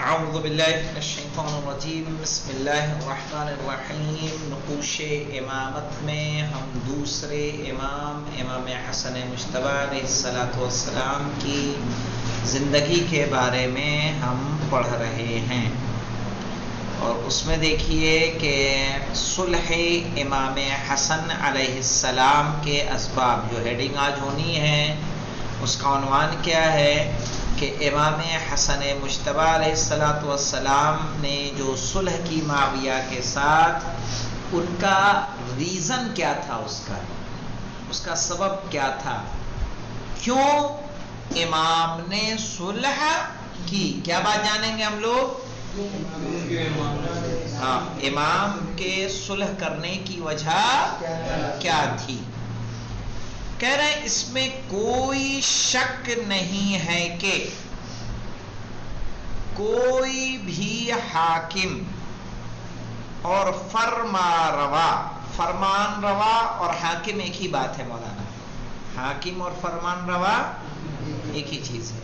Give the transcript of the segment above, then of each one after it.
اعوذ باللہ من الشیطان الرجیم بسم اللہ الرحمن الرحیم۔ نقوش امامت میں ہم دوسرے امام حسن مجتبی علیہ السلام کی زندگی کے بارے میں ہم پڑھ رہے ہیں، اور اس میں دیکھیے کہ صلح امام حسن علیہ السلام کے اسباب، جو ہیڈنگ آج ہونی ہے اس کا عنوان کیا ہے کہ امام حسن مجتبی علیہ السلام نے جو صلح کی معاویہ کے ساتھ، ان کا ریزن کیا تھا، اس کا سبب کیا تھا، کیوں امام نے صلح کی، کیا بات جانیں گے ہم لوگ؟ ہاں، امام کے صلح کرنے کی وجہ کیا تھی؟ کہہ رہے ہیں اس میں کوئی شک نہیں ہے کہ کوئی بھی حاکم اور فرمان روا اور حاکم ایک ہی بات ہے مولانا، حاکم اور فرمان روا ایک ہی چیز ہے۔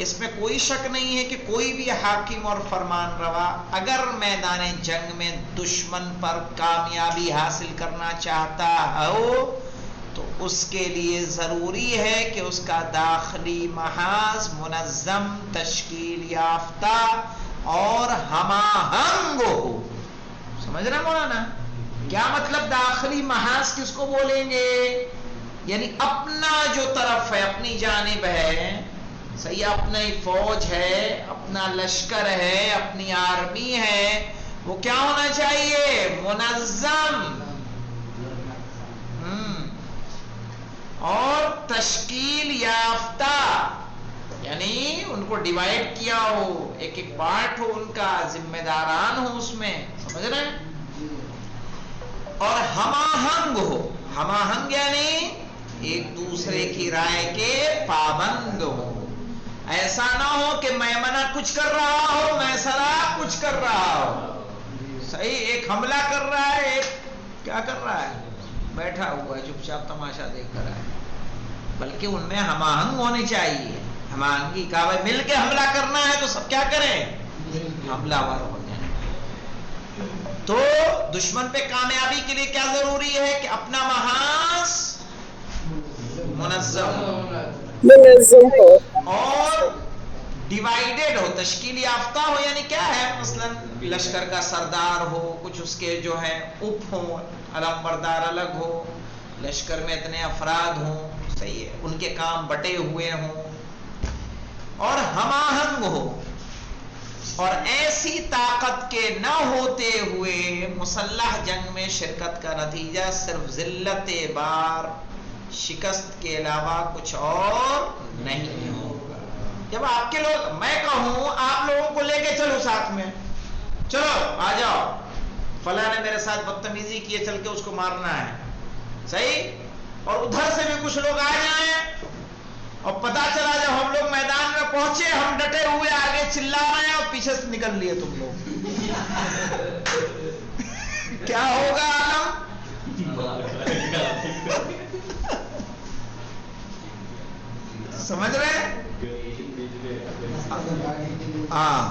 اس میں کوئی شک نہیں ہے کہ کوئی بھی حاکم اور فرمان روا اگر میدان جنگ میں دشمن پر کامیابی حاصل کرنا چاہتا ہو تو اس کے لیے ضروری ہے کہ اس کا داخلی محاذ منظم، تشکیل یافتہ اور ہم آہنگ ہو۔ سمجھ رہے مولانا؟ کیا مطلب داخلی محاذ کس کو بولیں گے؟ یعنی اپنا جو طرف ہے، اپنی جانب ہے، صحیح، اپنی فوج ہے، اپنا لشکر ہے، اپنی آرمی ہے، وہ کیا ہونا چاہیے؟ منظم اور تشکیل یافتہ، یعنی ان کو ڈیوائیڈ کیا ہو، ایک ایک پارٹ ہو ان کا، ذمہ داران ہو اس میں، سمجھ رہے ہیں؟ اور ہم آہنگ ہو، ہم آہنگ یعنی ایک دوسرے کی رائے کے پابند ہو۔ ایسا نہ ہو کہ میمنہ کچھ کر رہا ہو، میسرہ کچھ کر رہا ہو، صحیح، ایک حملہ کر رہا ہے، ایک کیا کر رہا ہے، بیٹھا ہوا ہے چپ چاپ تماشا دیکھ کر ہے۔ بلکہ ان میں ہم آہنگ ہونی چاہیے، ہم آہنگی کا، مل کے حملہ کرنا ہے تو سب کیا کریں؟ حملہ ور ہو جائیں۔ تو دشمن پہ کامیابی کے لیے کیا ضروری ہے کہ اپنا محاذ منظم ہو اور ڈیوائیڈڈ ہو، تشکیل یافتہ ہو، یعنی کیا ہے، مثلا لشکر کا سردار ہو، کچھ اس کے جو ہے اپ ہوں، علم بردار الگ ہو، لشکر میں اتنے افراد ہوں، صحیح ہے، ان کے کام بٹے ہوئے ہوں اور ہم آہنگ ہو، اور ایسی طاقت کے نہ ہوتے ہوئے مسلح جنگ میں شرکت کا نتیجہ صرف ذلت بار، شکست کے علاوہ کچھ اور نہیں ہوگا۔ جب آپ کے لوگ، میں کہوں آپ لوگوں کو لے کے چلو ساتھ میں، چلو آ جاؤ، فلاں نے میرے ساتھ بدتمیزی کی ہے، چل کے اس کو مارنا ہے، صحیح، اور ادھر سے بھی کچھ لوگ آ جائیں اور پتا چلا جب ہم لوگ میدان میں پہنچے، ہم ڈٹے ہوئے آگے چلا رہے ہیں اور پیچھے سے نکل لیے تم لوگ، کیا ہوگا عالم؟ سمجھ رہے؟ ہاں،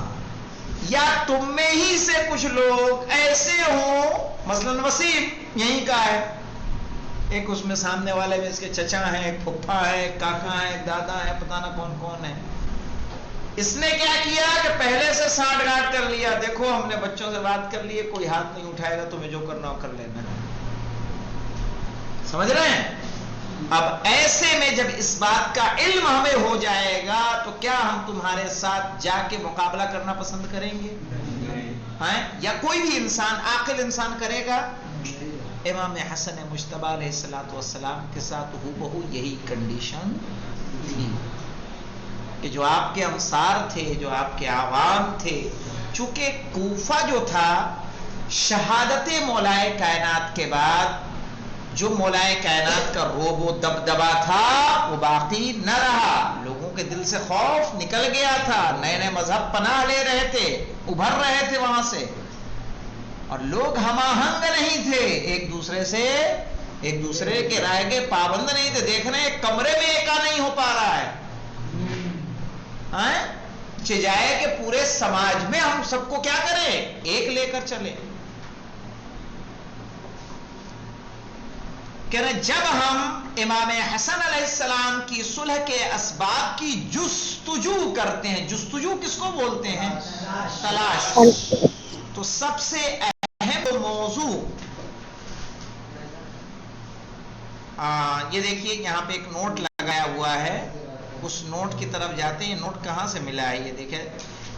یا تم میں ہی سے کچھ لوگ ایسے ہوں، مثلا وسیم یہیں کا ہے، ایک اس میں سامنے والے میں اس کے چچا ہیں، ایک پھپھا ہے، ایک کاکا ہے، ایک دادا ہے، پتہ نہ کون کون ہے۔ اس نے کیا کیا کہ پہلے سے سانٹھ گانٹھ کر لیا، دیکھو ہم نے بچوں سے بات کر لی ہے، کوئی ہاتھ نہیں اٹھائے گا، تمہیں جو کرنا ہو کر لینا۔ سمجھ رہے ہیں؟ اب ایسے میں جب اس بات کا علم ہمیں ہو جائے گا تو کیا ہم تمہارے ساتھ جا کے مقابلہ کرنا پسند کریں گے؟ یا کوئی بھی انسان، عاقل انسان کرے گا؟ امام حسن مجتبی علیہ السلام کے ساتھ ہو بہو یہی کنڈیشن تھی کہ جو آپ کے انصار تھے، جو آپ کے عوام تھے، چونکہ کوفہ جو تھا شہادت مولائے کائنات کے بعد جو مولائے کائنات کا روب و دبدبا تھا وہ باقی نہ رہا، لوگوں کے دل سے خوف نکل گیا تھا، نئے نئے مذہب پناہ لے رہے تھے، ابھر رہے تھے وہاں سے، اور لوگ ہم آہنگ نہیں تھے، ایک دوسرے کے رائے کے پابند نہیں تھے، دیکھ رہے ہیں کمرے میں ایکا نہیں ہو پا رہا ہے، جائے کہ پورے سماج میں ہم سب کو کیا کریں، ایک لے کر چلیں. کہ جب ہم امام حسن علیہ السلام کی صلح کے اسباب کی جستجو کرتے ہیں، جستجو کس کو بولتے ہیں؟ تلاش. تو سب سے اہم موضوع یہ دیکھیے یہاں پہ ایک نوٹ لگایا ہوا ہے، اس نوٹ کی طرف جاتے ہیں. نوٹ کہاں سے ملا ہے؟ یہ دیکھیں،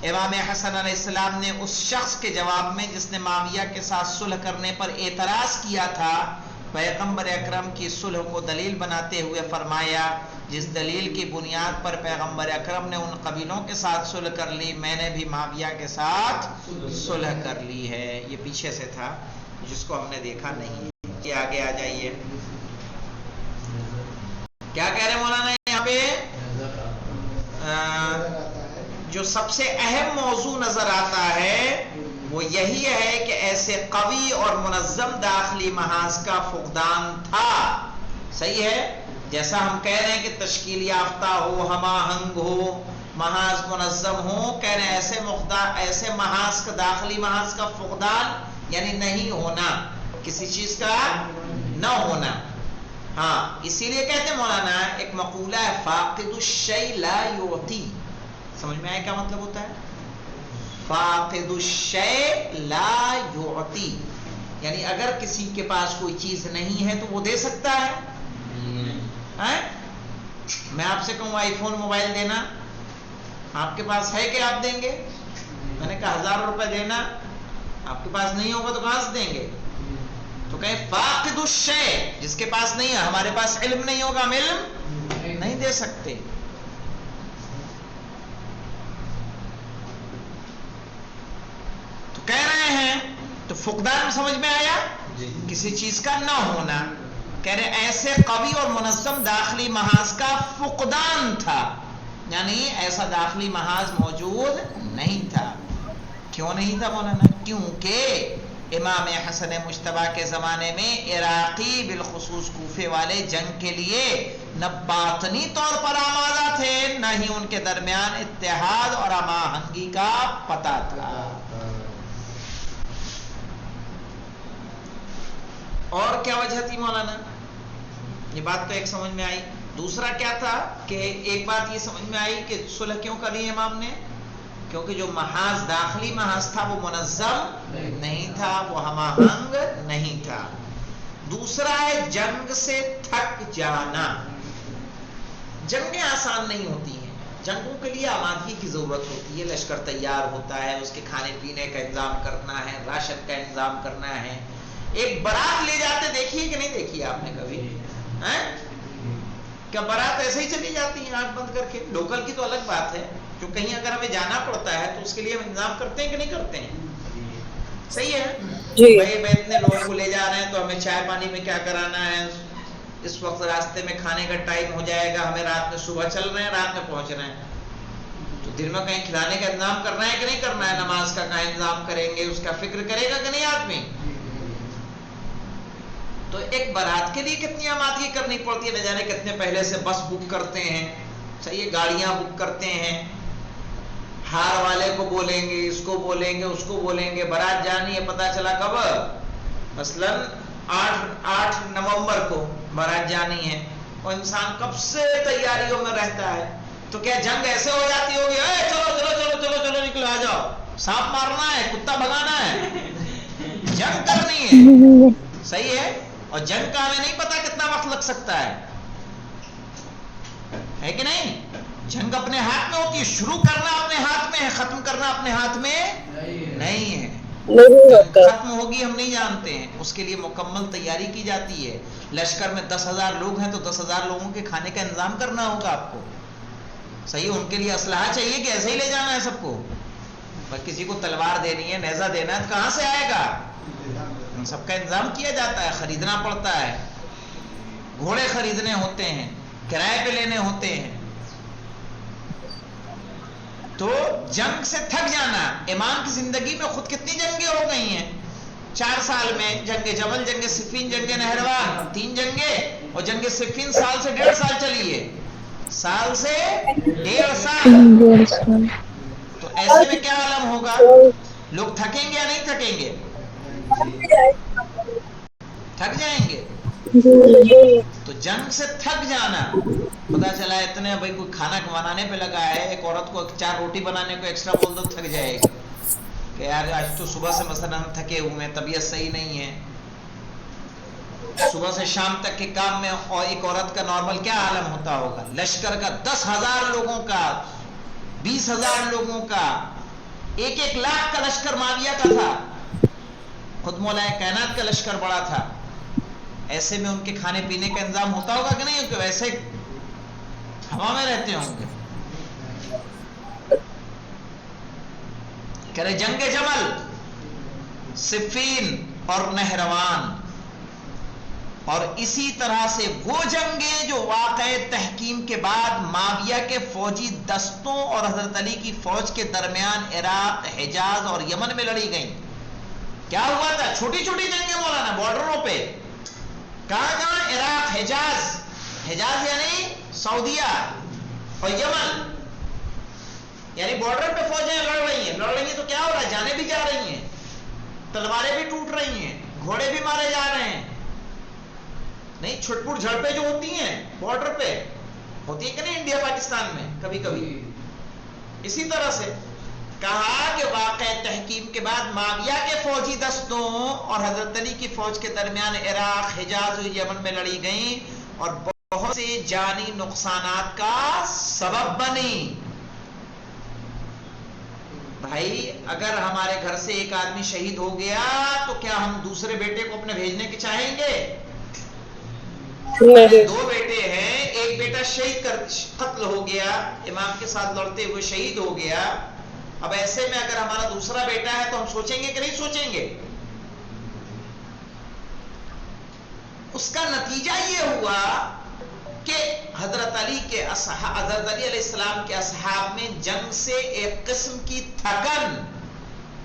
امام حسن علیہ السلام نے اس شخص کے جواب میں جس نے معاویہ کے ساتھ صلح کرنے پر اعتراض کیا تھا، پیغمبر اکرم کی صلح کو دلیل بناتے ہوئے فرمایا، جس دلیل کی بنیاد پر پیغمبر اکرم نے ان قبیلوں کے ساتھ صلح کر لی، میں نے بھی معاویہ کے ساتھ صلح کر لی ہے. یہ پیچھے سے تھا جس کو ہم نے دیکھا نہیں. یہ آگے آ جائیے، کیا کہہ رہے مولانا یہاں پہ؟ جو سب سے اہم موضوع نظر آتا ہے وہ یہی ہے کہ ایسے قوی اور منظم داخلی محاذ کا فقدان تھا. صحیح ہے، جیسا ہم کہہ رہے ہیں کہ تشکیل یافتہ ہو، ہم آہنگ ہو، محاذ منظم ہو، کہہ رہے ہیں ایسے محاذ کا، داخلی محاذ کا فقدان یعنی نہیں ہونا، کسی چیز کا نہ ہونا. ہاں اسی لیے کہتے ہیں مولانا، ایک مقولہ ہے فاقد الشیء لا یعطی. سمجھ میں آیا کیا مطلب ہوتا ہے؟ فاقد الشیء لا یعطی، یعنی اگر کسی کے پاس کوئی چیز نہیں ہے تو وہ دے سکتا ہے؟ میں آپ سے کہوں آئی فون موبائل دینا، آپ کے پاس ہے کہ آپ دیں گے؟ میں نے کہا 1000 روپے دینا، آپ کے پاس نہیں ہوگا تو کہاں سے دیں گے؟ تو کہیں فاقد الشیء، جس کے پاس نہیں ہے. ہمارے پاس علم نہیں ہوگا، ہم علم نہیں دے سکتے. تو کہہ رہے ہیں تو فقدان سمجھ میں آیا، کسی چیز کا نہ ہونا. کہہ رہے ایسے قوی اور منظم داخلی محاذ کا فقدان تھا، یعنی ایسا داخلی محاذ موجود نہیں تھا. کیوں نہیں تھا مولانا؟ کیونکہ امام حسن مجتبیٰ کے زمانے میں عراقی بالخصوص کوفے والے جنگ کے لیے نہ باطنی طور پر آمادہ تھے، نہ ہی ان کے درمیان اتحاد اور ہم آہنگی کا پتہ تھا. اور کیا وجہ تھی مولانا؟ یہ بات تو ایک سمجھ میں آئی. دوسرا کیا تھا کہ ایک بات یہ سمجھ میں آئی کہ صلح کیوں کری امام نے؟ کیونکہ جو محاذ، داخلی محاذ تھا وہ منظم نہیں تھا، وہ ہم آہنگ نہیں تھا. دوسرا ہے جنگ سے تھک جانا. جنگیں آسان نہیں ہوتی ہیں، جنگوں کے لیے آمادگی کی ضرورت ہوتی ہے. لشکر تیار ہوتا ہے، اس کے کھانے پینے کا انتظام کرنا ہے، راشن کا انتظام کرنا ہے. ایک بارات لے جاتے دیکھیے کہ نہیں دیکھی آپ نے کبھی؟ کیا بارات ایسے ہی چلی جاتی ہے آنکھ بند کر کے؟ لوکل کی تو الگ بات ہے، جو کہیں اگر ہمیں جانا پڑتا ہے تو اس کے لیے ہم انتظام کرتے ہیں کہ نہیں کرتے ہیں؟ صحیح ہے جی. بھائی اتنے لوگوں کو لے جا رہے ہیں تو ہمیں چائے پانی میں کیا کرانا ہے، اس وقت راستے میں کھانے کا ٹائم ہو جائے گا، ہمیں رات میں، صبح چل رہے ہیں رات میں پہنچ رہے ہیں، تو دن میں کہیں کھلانے کا انتظام کرنا ہے کہ نہیں کرنا ہے؟ نماز کا کہاں انتظام کریں گے، اس کا فکر کرے گا کہ نہیں آدمی؟ تو ایک بارات کے لیے کتنی آمادگی کرنی پڑتی ہے، نہ جانے کتنے پہلے سے بس بک کرتے ہیں، صحیح ہے، گاڑیاں بک کرتے ہیں، ہار والے کو بولیں گے، اس کو بولیں گے، اس کو بولیں گے، بارات جانی ہے. پتہ چلا کب؟ مثلاً 8 نومبر کو بارات جانی ہے، اور انسان کب سے تیاریوں میں رہتا ہے. تو کیا جنگ ایسے ہو جاتی ہوگی چلو چلو چلو چلو چلو نکلو آ جاؤ، سانپ مارنا ہے، کتا بھگانا ہے؟ جنگ کرنی ہے، صحیح ہے. اور جنگ کا ہمیں نہیں پتا کتنا وقت لگ سکتا ہے کہ نہیں؟ جنگ اپنے ہاتھ میں ہوتی ہے، شروع کرنا اپنے ہاتھ میں ہے، ختم کرنا اپنے ہاتھ میں نہیں ہے. جنگ ختم ہوگی ہم نہیں جانتے ہیں، اس کے لیے مکمل تیاری کی جاتی ہے. لشکر میں 10,000 لوگ ہیں تو 10,000 لوگوں کے کھانے کا انتظام کرنا ہوگا آپ کو، صحیح. ان کے لیے اسلحہ چاہیے کہ ایسے ہی لے جانا ہے سب کو؟ پر کسی کو تلوار دینی ہے، نیزہ دینا ہے، کہاں سے آئے گا؟ سب کا انتظام کیا جاتا ہے، خریدنا پڑتا ہے، گھوڑے خریدنے ہوتے ہیں، کرائے پہ لینے ہوتے ہیں. تو جنگ سے تھک جانا. امام کی زندگی میں خود کتنی جنگیں ہو گئی ہیں؟ 4 سال میں جنگ جمل، جنگ صفین، جنگ نہروان، 3 جنگیں. اور جنگ صفین سال سے 1.5 سال چلی ہے، سال سے 1.5 سال. ایسے میں کیا عالم ہوگا؟ لوگ تھکیں گے یا نہیں تھکیں گے؟ تھک جائیں گے. تو جنگ سے تھک جانا، پتا چلا اتنے بھائی کوئی کھانا بنانے پہ لگا ہے، ایک عورت کو 4 روٹی بنانے کو ایکسٹرا بول دو تھک جائے گی کہ یار آج تو صبح سے مثلا ہم تھکے ہوئے ہیں، طبیعت صحیح نہیں ہے، صبح سے شام تک کے کام میں. اور ایک عورت کا نارمل کیا عالم ہوتا ہوگا؟ لشکر کا 10,000 لوگوں کا، 20,000 لوگوں کا، 1 لاکھ کا لشکر معاویہ کا تھا. خود مولا کائنات کا لشکر بڑا تھا. ایسے میں ان کے کھانے پینے کا انتظام ہوتا ہوگا کہ نہیں؟ کہ ویسے ہوا میں رہتے ہوں گے. کہہ رہے جنگ جمل، صفین اور نہروان، اور اسی طرح سے وہ جنگیں جو واقع تحکیم کے بعد معاویہ کے فوجی دستوں اور حضرت علی کی فوج کے درمیان عراق، حجاز اور یمن میں لڑی گئیں. کیا ہوا تھا؟ چھوٹی چھوٹی جنگیں مولانا بارڈروں پہ. کہاں کہاں؟ عراق، حجاز، حجاز یعنی سعودیہ، اور یمن، یعنی بارڈر پہ فوجیں لڑ رہی ہیں. تو کیا ہو رہا ہے؟ جانیں بھی جا رہی ہیں، تلواریں بھی ٹوٹ رہی ہیں، گھوڑے بھی مارے جا رہے ہیں. نہیں، چھٹ پٹ جھڑپیں جو ہوتی ہیں بارڈر پہ ہوتی ہے کہ نہیں انڈیا پاکستان میں کبھی کبھی. اسی طرح سے کہا کہ واقع تحکیم کے بعد معاویہ کے فوجی دستوں اور حضرت علی کی فوج کے درمیان عراق، حجاز اور یمن میں لڑی گئیں اور بہت سے جانی نقصانات کا سبب بنی. بھائی اگر ہمارے گھر سے ایک آدمی شہید ہو گیا تو کیا ہم دوسرے بیٹے کو اپنے بھیجنے کے چاہیں گے؟ نہیں. 2 بیٹے ہیں، ایک بیٹا شہید قتل ہو گیا، امام کے ساتھ لڑتے ہوئے شہید ہو گیا. اب ایسے میں اگر ہمارا دوسرا بیٹا ہے تو ہم سوچیں گے کہ نہیں سوچیں گے؟ اس کا نتیجہ یہ ہوا کہ حضرت علی علیہ السلام کے اصحاب میں جنگ سے ایک قسم کی تھکن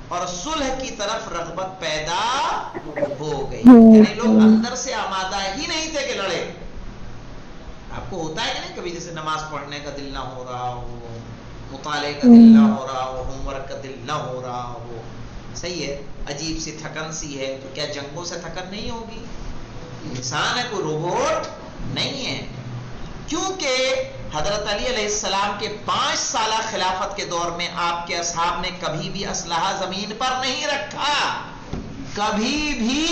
اور صلح کی طرف رغبت پیدا ہو گئی. یعنی لوگ اندر سے آمادہ ہی نہیں تھے کہ لڑے. آپ کو ہوتا ہے کہ نہیں کبھی جیسے نماز پڑھنے کا دل نہ ہو رہا ہو، مطالعے کا دل نہ ہو رہا ہو، ہوم ورک کا دل نہ ہو رہا ہو، صحیح ہے، عجیب سی تھکن سی ہے. تو کیا جنگوں سے تھکن نہیں ہوگی؟ انسان ہے، کوئی روبوٹ نہیں ہے. کیونکہ حضرت علی علیہ السلام کے 5 سالہ خلافت کے دور میں آپ کے اصحاب نے کبھی بھی اسلحہ زمین پر نہیں رکھا، کبھی بھی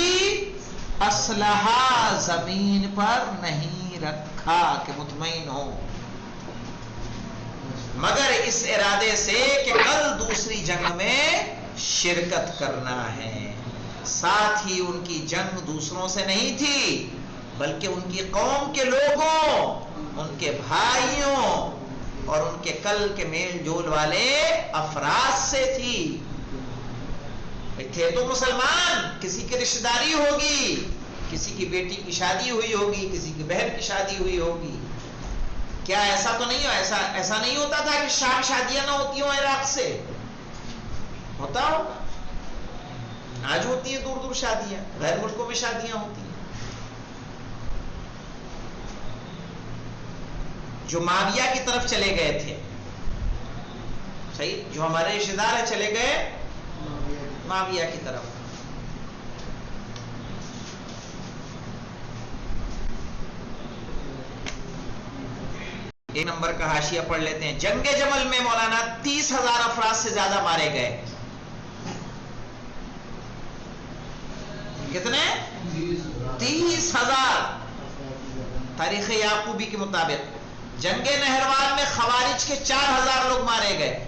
اسلحہ زمین پر نہیں رکھا کہ مطمئن ہو، مگر اس ارادے سے کہ کل دوسری جنگ میں شرکت کرنا ہے. ساتھ ہی ان کی جنگ دوسروں سے نہیں تھی بلکہ ان کی قوم کے لوگوں، ان کے بھائیوں اور ان کے کل کے میل جول والے افراد سے تھی. تھے تو مسلمان، کسی کی رشتہ داری ہوگی، کسی کی بیٹی کی شادی ہوئی ہوگی، کسی کی بہن کی شادی ہوئی ہوگی. کیا ایسا تو نہیں ہو، ایسا نہیں ہوتا تھا کہ شام شادیاں نہ ہوتی ہوں عراق سے؟ ہوتا ہو، آج ہوتی ہیں دور دور شادیاں، غیر ملکوں میں شادیاں ہوتی ہیں. جو معاویہ کی طرف چلے گئے تھے، صحیح، جو ہمارے رشتہ دار ہیں چلے گئے معاویہ کی طرف. ایک نمبر کا حاشیہ پڑھ لیتے ہیں. جنگ جمل میں مولانا 30,000 افراد سے زیادہ مارے گئے. کتنے؟ 30,000 تاریخ یعقوبی کے مطابق. جنگ نہروان میں خوارج کے 4,000 لوگ مارے گئے،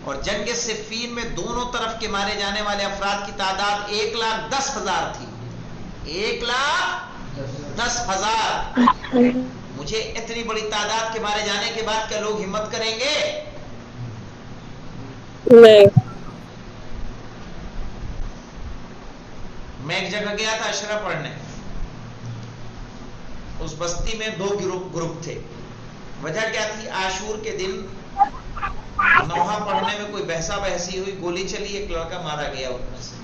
اور جنگ صفین میں دونوں طرف کے مارے جانے والے افراد کی تعداد 1,10,000 تھی. 1,10,000. مجھے اتنی بڑی تعداد کے مارے جانے کے بعد کیا لوگ ہمت کریں گے؟ نہیں. میں ایک جگہ گیا تھا اشرا پڑھنے، اس بستی میں 2 گروپ تھے. وجہ کیا تھی؟ عاشور کے دن نوحہ پڑھنے میں کوئی بحثا بحثی ہوئی، گولی چلی، ایک لڑکا مارا گیا ان میں سے.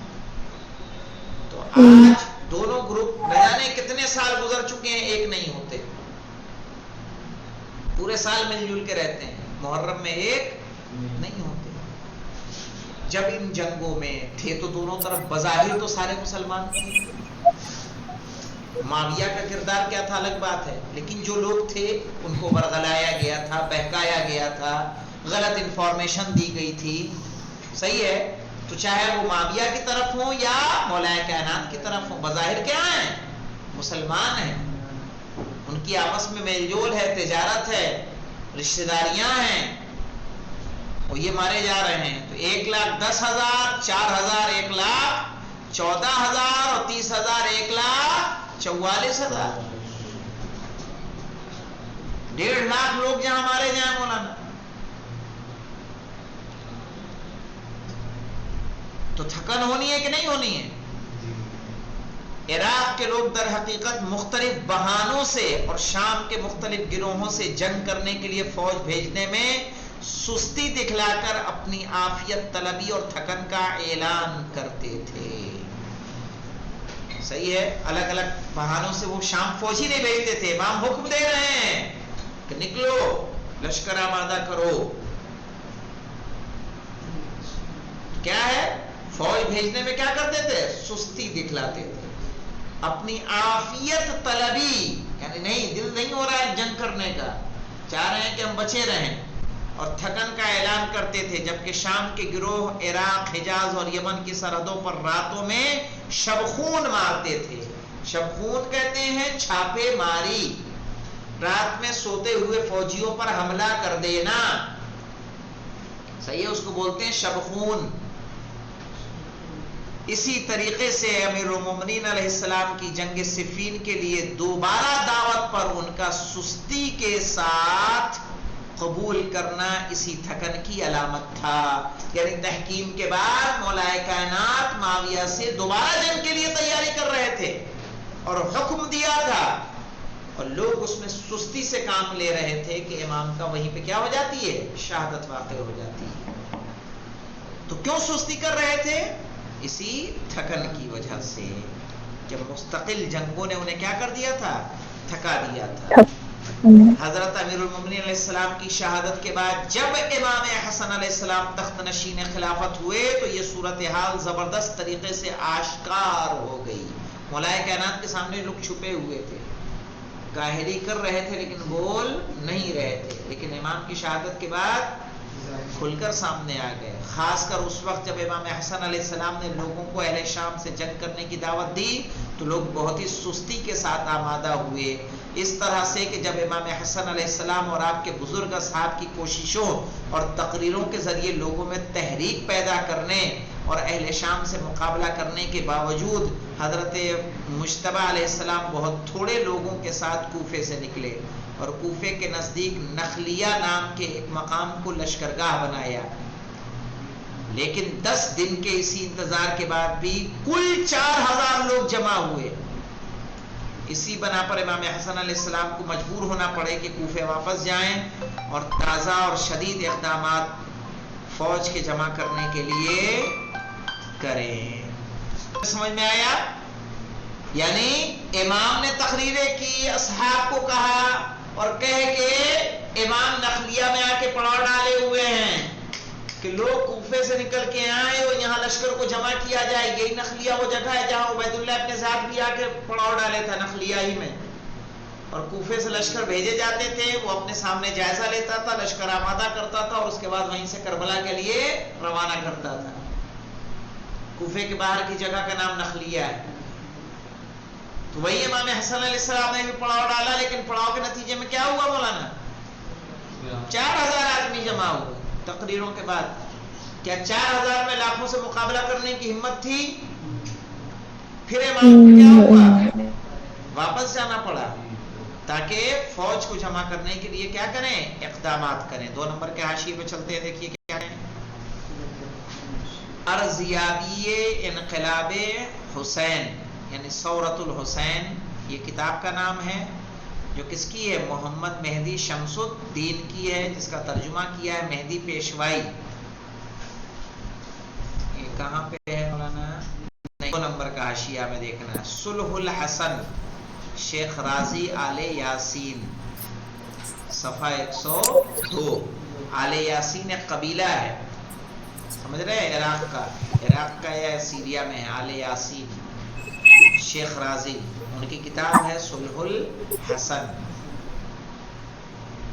تو آج دونوں گروپ نہ جانے کتنے سال گزر چکے ہیں، ایک نہیں ہوتے، پورے سال مل جل کے رہتے ہیں، محرم میں ایک جب ان جنگوں میں تھے تو دونوں طرف بظاہر تو سارے مسلمان تھے. معاویہ کا کردار کیا تھا الگ بات ہے، لیکن جو لوگ تھے ان کو ورغلایا گیا تھا، بہکایا گیا تھا، غلط انفارمیشن دی گئی تھی. صحیح ہے؟ تو چاہے وہ معاویہ کی طرف ہوں یا مولا کائنات کی طرف ہوں، بظاہر کیا ہیں؟ مسلمان ہیں. ان کی آپس میں میل جول ہے، تجارت ہے، رشتہ داریاں ہیں، اور یہ مارے جا رہے ہیں. تو 1,10,000 4,000 1,14,000 اور 30,000 1,44,000. 1.5 لاکھ لوگ جہاں مارے جائیں مولانا. تو تھکن ہونی ہے کہ نہیں ہونی ہے؟ عراق کے لوگ در حقیقت مختلف بہانوں سے اور شام کے مختلف گروہوں سے جنگ کرنے کے لیے فوج بھیجنے میں سستی دکھلا کر اپنی عافیت طلبی اور تھکن کا اعلان کرتے تھے. صحیح ہے؟ الگ الگ بہانوں سے وہ شام فوج ہی نہیں بھیجتے تھے. امام حکم دے رہے ہیں کہ نکلو، لشکر آمادہ کرو. کیا ہے؟ فوج بھیجنے میں کیا کرتے تھے؟ سستی دکھلاتے تھے. اپنی عافیت طلبی، یعنی نہیں، دل نہیں ہو رہا ہے جنگ کرنے کا، چاہ رہے ہیں کہ ہم بچے رہیں، اور تھکن کا اعلان کرتے تھے. جبکہ شام کے گروہ عراق، حجاز اور یمن کی سرحدوں پر راتوں میں شبخون مارتے تھے. شبخون کہتے ہیں چھاپے ماری، رات میں سوتے ہوئے فوجیوں پر حملہ کر دینا. صحیح ہے؟ اس کو بولتے ہیں شبخون. اسی طریقے سے امیر المومنین علیہ السلام کی جنگ صفین کے لیے دوبارہ دعوت پر ان کا سستی کے ساتھ قبول کرنا اسی تھکن کی علامت تھا. یعنی تحکیم کے بعد مولا کائنات معاویہ سے دوبارہ جنگ کے لیے تیاری کر رہے تھے اور حکم دیا تھا، اور لوگ اس میں سستی سے کام لے رہے تھے کہ امام کا وہیں پہ کیا ہو جاتی ہے؟ شہادت واقع ہو جاتی ہے. تو کیوں سستی کر رہے تھے؟ اسی تھکن کی وجہ سے. جب مستقل جنگوں نے انہیں کیا کر دیا تھا؟ تھکا دیا تھا. حضرت امیر المومنین علیہ السلام کی شہادت کے بعد جب امام حسن علیہ السلام تخت نشین خلافت ہوئے تو یہ صورتحال زبردست طریقے سے آشکار ہو گئی. مولا کائنات کے سامنے لوگ چھپے ہوئے تھے، کاہلی کر رہے تھے لیکن بول نہیں رہے تھے، لیکن امام کی شہادت کے بعد کھل کر سامنے آ گئے. خاص کر اس وقت جب امام حسن علیہ السلام نے لوگوں کو اہل شام سے جنگ کرنے کی دعوت دی تو لوگ بہت ہی سستی کے ساتھ آمادہ ہوئے، اس طرح سے کہ جب امام حسن علیہ السلام اور آپ کے بزرگ اصحاب کی کوششوں اور تقریروں کے ذریعے لوگوں میں تحریک پیدا کرنے اور اہل شام سے مقابلہ کرنے کے باوجود حضرت مجتبیٰ علیہ السلام بہت تھوڑے لوگوں کے ساتھ کوفے سے نکلے اور کوفے کے نزدیک نخلیہ نام کے ایک مقام کو لشکرگاہ بنایا. لیکن 10 دن کے اسی انتظار کے بعد بھی کل 4,000 لوگ جمع ہوئے. اسی بنا پر امام حسن علیہ السلام کو مجبور ہونا پڑے کہ کوفے واپس جائیں اور تازہ اور شدید اقدامات فوج کے جمع کرنے کے لیے کریں. سمجھ میں آیا؟ یعنی امام نے تقریریں کی، اصحاب کو کہا اور کہے کہ امام نخلیہ میں آ کے پڑاؤ ڈالے ہوئے ہیں کہ لوگ کوفے سے نکل کے آئے اور یہاں لشکر کو جمع کیا جائے. یہی نخلیہ وہ جگہ ہے جہاں عبید اللہ ابن زیاد بھی آ کے پڑاؤ ڈالے تھا، نخلیہ ہی میں. اور کوفے سے لشکر بھیجے جاتے تھے، وہ اپنے سامنے جائزہ لیتا تھا، لشکر آمادہ کرتا تھا اور اس کے بعد وہیں سے کربلا کے لیے روانہ کرتا تھا. کوفے کے باہر کی جگہ کا نام نخلیہ ہے. تو وہی امام حسن علیہ السلام نے بھی پڑاؤ ڈالا، لیکن پڑاؤ کے نتیجے میں کیا ہوا مولانا؟ 4,000 آدمی جمع ہوئے تقریروں کے بعد. کیا 4,000 میں لاکھوں سے مقابلہ کرنے کی ہمت تھی؟ پھر امام کو کیا ہوا؟ واپس جانا پڑا تاکہ فوج کو جمع کرنے کے لیے کیا کریں؟ اقدامات کریں. 2 نمبر کے حاشیے پہ چلتے ہیں، دیکھیے کیا ہے. ارزیابی انقلاب حسین یعنی ثورۃ الحسین، یہ کتاب کا نام ہے جو کس کی ہے؟ محمد مہدی شمس الدین کی ہے، جس کا ترجمہ کیا ہے مہدی پیشوائی. یہ کہاں پہ ہے مولانا؟ 2 نمبر کا حاشیہ میں دیکھنا ہے. صلح الحسن شیخ راضی آل یاسین، صفحہ 102. آل یاسین ایک قبیلہ ہے سمجھ رہے ہیں؟ عراق کا یا سیریا میں ہے، آل یاسین شیخ رازی، ان کی کتاب ہے صلح الحسن.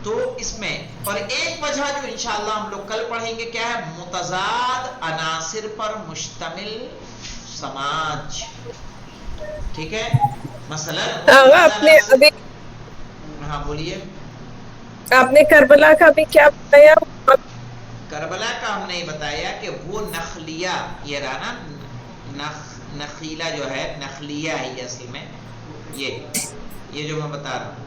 تو اس میں اور ایک وجہ جو انشاءاللہ ہم لوگ کل پڑھیں گے کیا ہے، متضاد عناصر پر مشتمل سماج. ٹھیک ہے، مثلا آپ نے ابھی ہاں بولیے. آپ نے کربلا کا بھی کیا بتایا؟ کربلا کا ہم نے بتایا کہ وہ نخلیہ، یہ رہا نا نخیلہ جو ہے، نخلیہ ہے یہ اصل میں، یہ جو میں بتا رہا ہوں.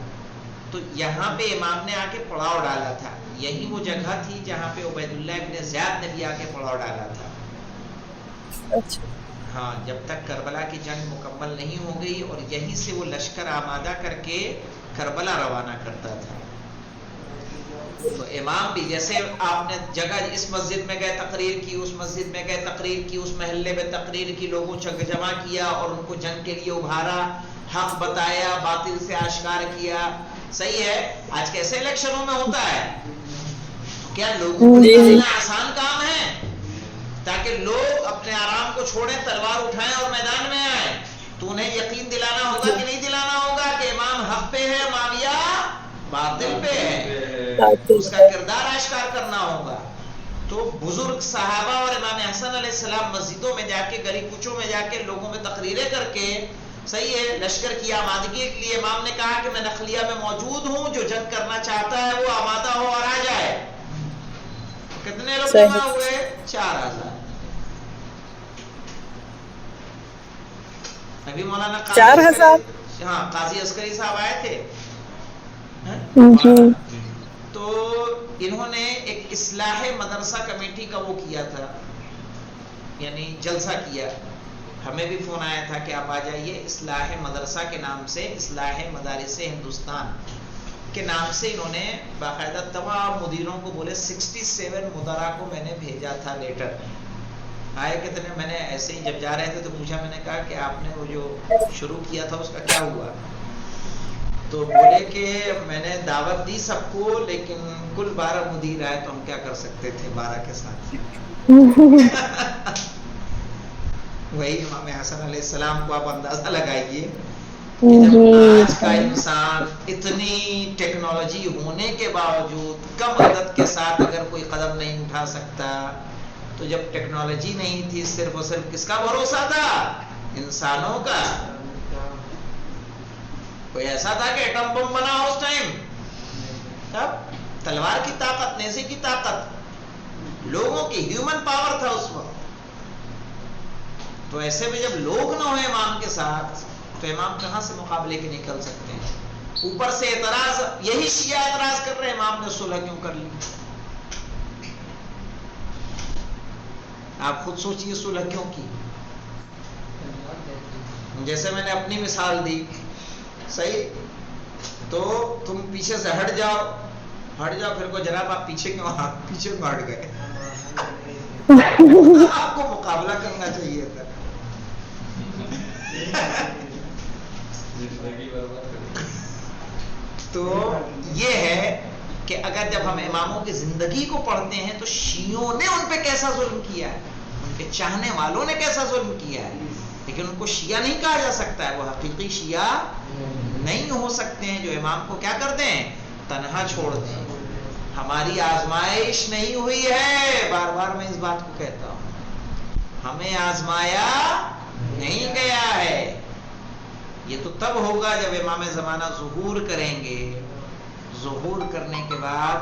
تو یہاں پہ امام نے آ کے پڑاؤ ڈالا تھا، یہی وہ جگہ تھی جہاں پہ عبید اللہ ابن زیاد نے بھی آ کے پڑاؤ ڈالا تھا. اچھا. ہاں، جب تک کربلا کی جنگ مکمل نہیں ہو گئی، اور یہیں سے وہ لشکر آمادہ کر کے کربلا روانہ کرتا تھا. تو امام بھی جیسے آپ نے جگہ اس مسجد میں گئے تقریر کی، اس مسجد میں گئے تقریر کی، اس محلے میں تقریر کی، لوگوں جمع کیا اور ان کو جنگ کے لیے ابھارا، حق بتایا، باطل سے آشکار کیا. صحیح ہے. آج کیسے الیکشنوں میں ہوتا ہے، کیا لوگوں کو نکالنا آسان کام ہے تاکہ لوگ اپنے آرام کو چھوڑیں، تلوار اٹھائیں اور میدان میں آئیں؟ تو انہیں یقین دلانا ہوگا کہ نہیں دلانا ہوگا کہ امام حق پہ ہے، معاویہ باطل پہ ہے، اس کا کردار آشکار کرنا ہوگا. تو بزرگ صحابہ اور امام حسن علیہ السلام مسجدوں میں جا کے، گلی کوچوں میں جا کے لوگوں میں تقریریں کر کے، صحیح ہے، لشکر کی آمادگی کے لیے امام نے کہا کہ میں نخلیہ میں موجود ہوں، جو جنگ کرنا چاہتا ہے وہ آمادہ ہو اور آ جائے. کتنے لوگ جمع ہوئے؟ 4000. ابھی مولانا قاضی عسکری، ہاں قاضی عسکری صاحب آئے تھے مولانا، تو انہوں نے ایک اصلاح مدرسہ کمیٹی کا وہ کیا تھا، یعنی جلسہ کیا. ہمیں بھی فون آیا تھا کہ آپ آ جائیے. اصلاح مدرسہ کے نام سے، اصلاح مدارس ہندوستان کے نام سے انہوں نے باقاعدہ تمام مدیروں کو بولے 67 مدراء کو میں نے بھیجا تھا لیٹر. آئے کتنے؟ میں نے ایسے ہی جب جا رہے تھے تو پوچھا، میں نے کہا کہ آپ نے وہ جو شروع کیا تھا اس کا کیا ہوا؟ تو بولے کہ میں نے دعوت دی سب کو، لیکن کل 12 مدیر آئے تو ہم کیا کر سکتے تھے 12 کے ساتھ. وہی امام حسن علیہ السلام کو آپ اندازہ لگائیے کہ جب آج کا انسان اتنی ٹیکنالوجی ہونے کے باوجود کم عدد کے ساتھ اگر کوئی قدم نہیں اٹھا سکتا، تو جب ٹیکنالوجی نہیں تھی، صرف اور صرف کس کا بھروسہ تھا؟ انسانوں کا. کوئی ایسا تھا کہ ایٹم بم بنا اس ٹائم؟ اب تلوار کی طاقت، نیزے کی طاقت، لوگوں کی ہیومن پاور تھا اس وقت. تو ایسے میں جب لوگ نہ ہوئے امام کے ساتھ، تو امام کہاں سے مقابلے کے نکل سکتے ہیں؟ اوپر سے اعتراض، یہی شیعہ اعتراض کر رہے ہیں امام نے صلح کیوں کر لی. آپ خود سوچئے صلح کیوں کی. جیسے میں نے اپنی مثال دی، صحیح، تو تم پیچھے سے ہٹ جاؤ، پھر کو جناب آپ پیچھے کیوں ہٹ گئے؟ آپ کو مقابلہ کرنا چاہیے تھا. تو یہ ہے کہ اگر جب ہم اماموں کی زندگی کو پڑھتے ہیں تو شیعوں نے ان پہ کیسا ظلم کیا ہے، ان کے چاہنے والوں نے کیسا ظلم کیا ہے، لیکن ان کو شیعہ نہیں کہا جا سکتا ہے. وہ حقیقی شیعہ نہیں ہو سکتے ہیں جو امام کو کیا کر دیں؟ تنہا چھوڑ دیں. ہماری آزمائش نہیں ہوئی ہے، بار بار میں اس بات کو کہتا ہوں، ہمیں آزمایا نہیں گیا ہے. یہ تو تب ہوگا جب امام زمانہ ظہور کریں گے. ظہور کرنے کے بعد